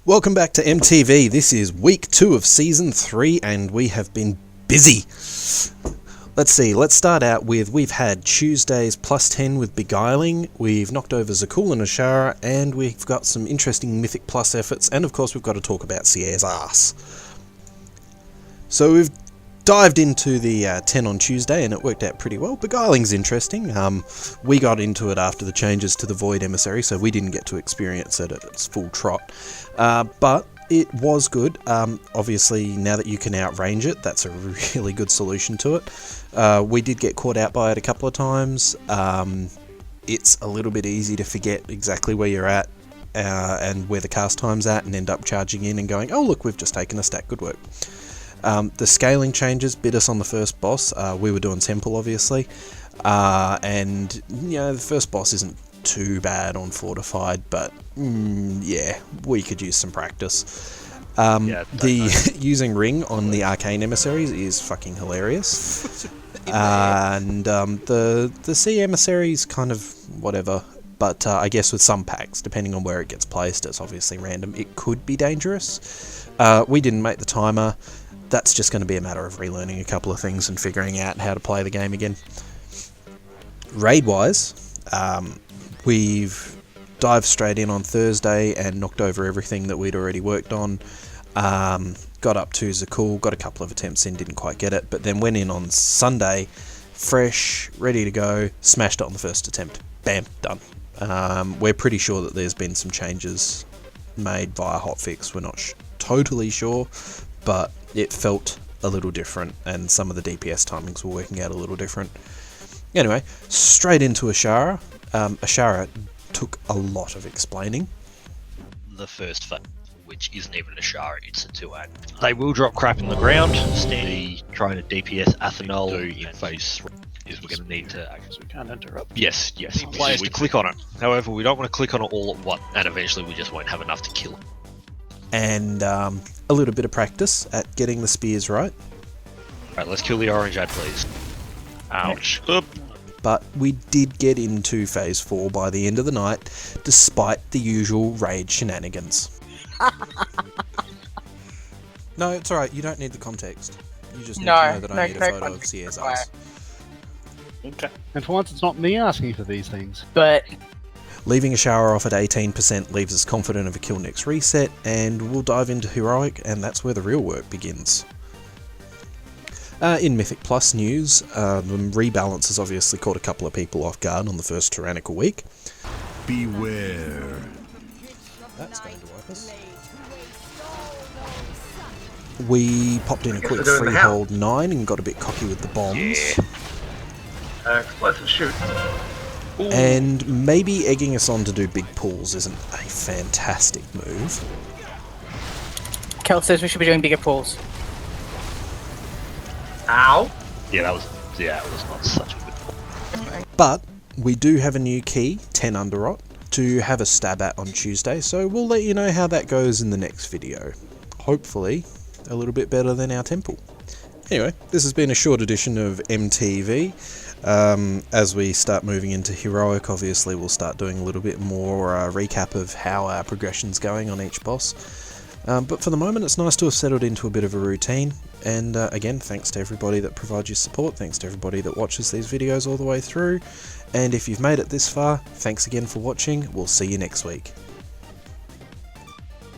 Welcome back to MTV. This is week 2 of season 3 and we have been busy. Let's see, let's start out with, we've had Tuesday's plus 10 with Beguiling, we've knocked over Za'qul and Azshara, and we've got some interesting Mythic Plus efforts, and of course we've got to talk about Siaer's arse. So we've dived into the 10 on Tuesday and it worked out pretty well. Beguiling's interesting. We got into it after the changes to the Void Emissary, so we didn't get to experience it at its full trot. But it was good. Obviously, now that you can outrange it, that's a really good solution to it. We did get caught out by it a couple of times. It's a little bit easy to forget exactly where you're at and where the cast time's at and end up charging in and going, oh look, we've just taken a stack, good work. The scaling changes bit us on the first boss. We were doing Temple, obviously. And, you know, the first boss isn't too bad on Fortified, but, yeah, we could use some practice. Using Ring on the Arcane Emissaries is fucking hilarious. And the Sea Emissaries kind of whatever. But I guess with some packs, depending on where it gets placed, it's obviously random. It could be dangerous. We didn't make the timer. That's just going to be a matter of relearning a couple of things and figuring out how to play the game again. Raid-wise, we've dived straight in on Thursday and knocked over everything that we'd already worked on. Got up to Za'qul, got a couple of attempts in, didn't quite get it, but then went in on Sunday, fresh, ready to go, smashed it on the first attempt. Bam, done. We're pretty sure that there's been some changes made via hotfix. We're not totally sure, but it felt a little different, and some of the DPS timings were working out a little different. Anyway, straight into Azshara. Azshara took a lot of explaining. The first phase, which isn't even Azshara, it's a 2-act. They will drop crap in the ground. Standy trying to DPS Athanol in phase 3 is we're going to need to... So we can't interrupt. Yes. Players to click on it. However, we don't want to click on it all at once, and eventually we just won't have enough to kill it. And a little bit of practice at getting the spears right. Alright, let's kill the orange ad, please. Ouch. Oop. But we did get into phase 4 by the end of the night, despite the usual raid shenanigans. No, it's alright, you don't need the context. You just need to know that I need a photo of Siaer's arse. Okay. And for once, it's not me asking for these things. But Leaving Azshara off at 18% leaves us confident of a kill next reset, and we'll dive into Heroic, and that's where the real work begins. In Mythic Plus news, the rebalance has obviously caught a couple of people off guard on the first tyrannical week. Beware. That's going to wipe us. We popped in a quick freehold 9 and got a bit cocky with the bombs. Explosive shoot. Ooh. And maybe egging us on to do big pulls isn't a fantastic move. Kel says we should be doing bigger pulls. Ow! Yeah, it was not such a good pull. But we do have a new key, 10 Underrot, to have a stab at on Tuesday, so we'll let you know how that goes in the next video. Hopefully, a little bit better than our temple. Anyway, this has been a short edition of MTV. As we start moving into Heroic, obviously we'll start doing a little bit more recap of how our progression's going on each boss. But for the moment, it's nice to have settled into a bit of a routine. And again, thanks to everybody that provides your support, thanks to everybody that watches these videos all the way through. And if you've made it this far, thanks again for watching. We'll see you next week.